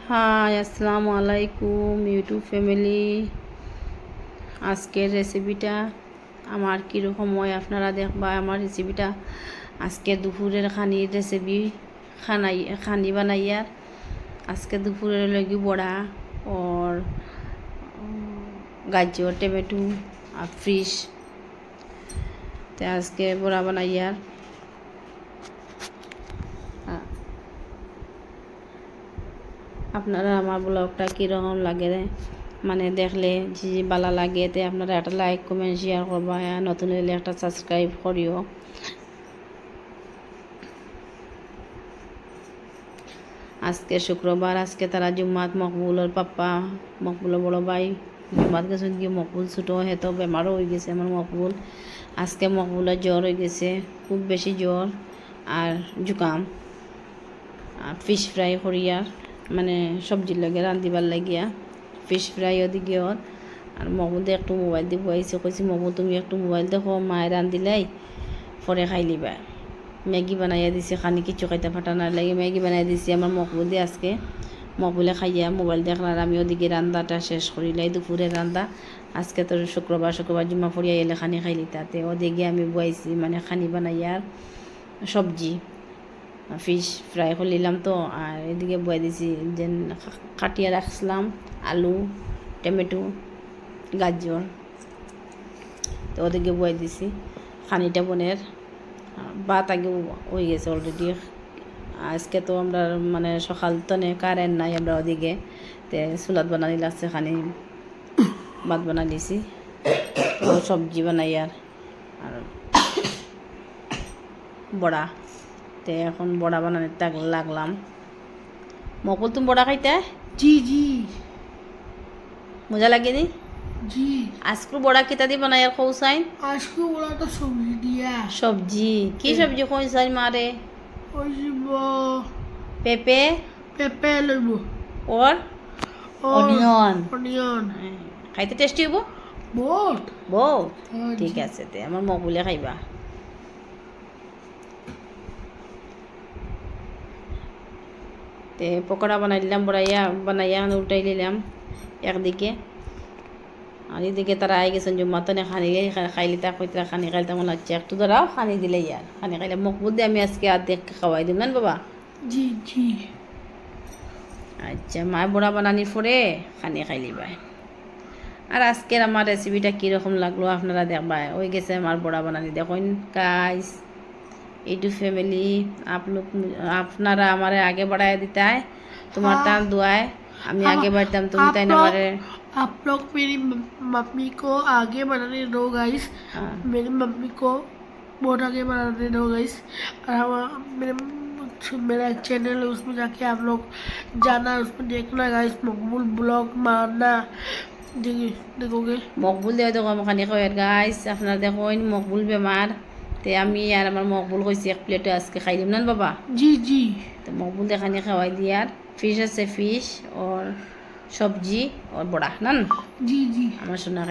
High, আসসালামু আলাইকুম YouTube family. আজকের রেসিপিটা আমার কীরকম হয় আপনারা দেখবা। আমার রেসিপিটা আজকে দুপুরের খানির রেসিপি খানি বানাইয়ার। আজকে দুপুরের লাগি বড়া और গাজর টমেটো আর ফিশ তো আজকে বড়া বানাইয়ার। আপনারা আমার ব্লগটা কীরকম লাগে মানে দেখলে যে ভালো লাগে তে আপনারা একটা লাইক কমেন্ট শেয়ার করবা, নতুন হলে একটা সাবস্ক্রাইব করিও। আজকে শুক্রবার, আজকে তারা জুম্মাত মকবুলের পাপ্পা মকবুলের বড় ভাই জুম্মাত গেছেন গিয়ে মকবুল ছোটো হেতো বেমারও হয়ে গেছে। আমার মকবুল আজকে মকবুলের জ্বর হয়ে গেছে, খুব বেশি জ্বর আর জুকাম। আর ফিশ ফ্রাই করিয়ার মানে সবজির লাগে রান্ধিবার লাগিয়া ফিশ ফ্রাই ওদিকে ওর। আর মকবুল একটু মোবাইল দিয়ে বইছে, কইছি মকবুল তুমি একটু মোবাইল দেখো, মায়ের রান্ধিলাই পরে খাই লিবা। ম্যাগি বানাইয়া দিছি, খানি কিছু খাইতে ফাটানোর লাগে ম্যাগি বানাই দিছি আমার মকবুল দিয়ে। আজকে মকবুলে খাইয়া মোবাইল দেখলার আমি ওদিকে রান্দাটা শেষ করিলাই, দুপুরের রান্দা। আজকে তো শুক্রবার জুম্মা পড়িয়া এলে খানি খাইলি, তাতে ওদিকে আমি বইছি মানে খানি বানাইয়ার সবজি ফিশ ফ্রাই করলিলাম তো। আর এদিকে বয়ে দিছি যে কাটিয়া রাখছিলাম আলু টমেটো গাজর, তো ওদিকে বয়ে দিছি খানিটা বোনের। ভাত আগে হয়ে গেছে অলরেডি। আজকে তো আমরা মানে সকাল তো কারেন্ট নাই, আমরা ওদিকে তে চুলাত বানানি লাগছে, খানি ভাত বানাই দিছি সবজি বানাই আর বড়া। তে এখন বড়া বানাতে লাগলাম। মকবুল তুমি বড়া খাইতে? জি জি মজা লাগে নি? জি। আজকে বড়া কিতা দি বানাই আর খৌসাইন? আজকে ওরা তো সবজি দিয়া। সবজি কি সবজি খৌসাইন মারে? ওই পেঁপে পেঁপে লইব और অনিয়ন। অনিয়ন খাইতে টেস্টি হইব বহুত। বহুত। হ্যাঁ, ঠিক আছে, তে আমার মকবুলে খাইবা। তে পকোড়া বানাই দিলাম, বানাইয়া উল্টাই নিলাম একদিকে। আর এদিকে তারা আই গেছেন জুম্মাতনে খানি খাইলি, তা কইতে খানি খাইলে তেমন লাগছে, একটু ধরাও খানি দিলে ইয়ার খানি খাইলে মকবুল দিয়ে আমি আজকে অর্ধেক খাওয়াই দিম না বাবা। জি জি। আচ্ছা, মায় বড়া বানানির পরে খানি খাইলি ভাই। আর আজকের আমার রেসিপিটা কীরকম লাগলো আপনারা দেখবা। ওই গেছে আমার বড়া বানানি, দেখুন গাইস ইউটিউব ফ্যামিলি। আপনারা আমারে আগে বাড়ায় দিতায়, তোমার তার দুয়ায় আমি আগে বাড়তাম, তুমি তাই না আমারে। आप लोग मेरी मम्मी को आगे बढ़ाने दो गाइस। मेरी मम्मी को बहुत आगे बढ़ाने दो गाइस। और मेरा एक चैनल है, उसमें जाके आप लोग जाना, उसमें देखना गाइस, मकबूल ब्लॉग मारना देखोगे। মকবুল দিয়ে দেখো খানি খাওয়ার গাইস। আপনারা দেখুন মকবুল বেমার, তে আমি আর আমার মকবুল কইছি এক প্লেটে আজকে খাই দিম না বাবা। जी जी। তো মকবুল দিয়ে খানি খাওয়াই দিয়ার। ফিশ আছে ফিশ और সবজি और বড়া না जी जी। আমার শোনা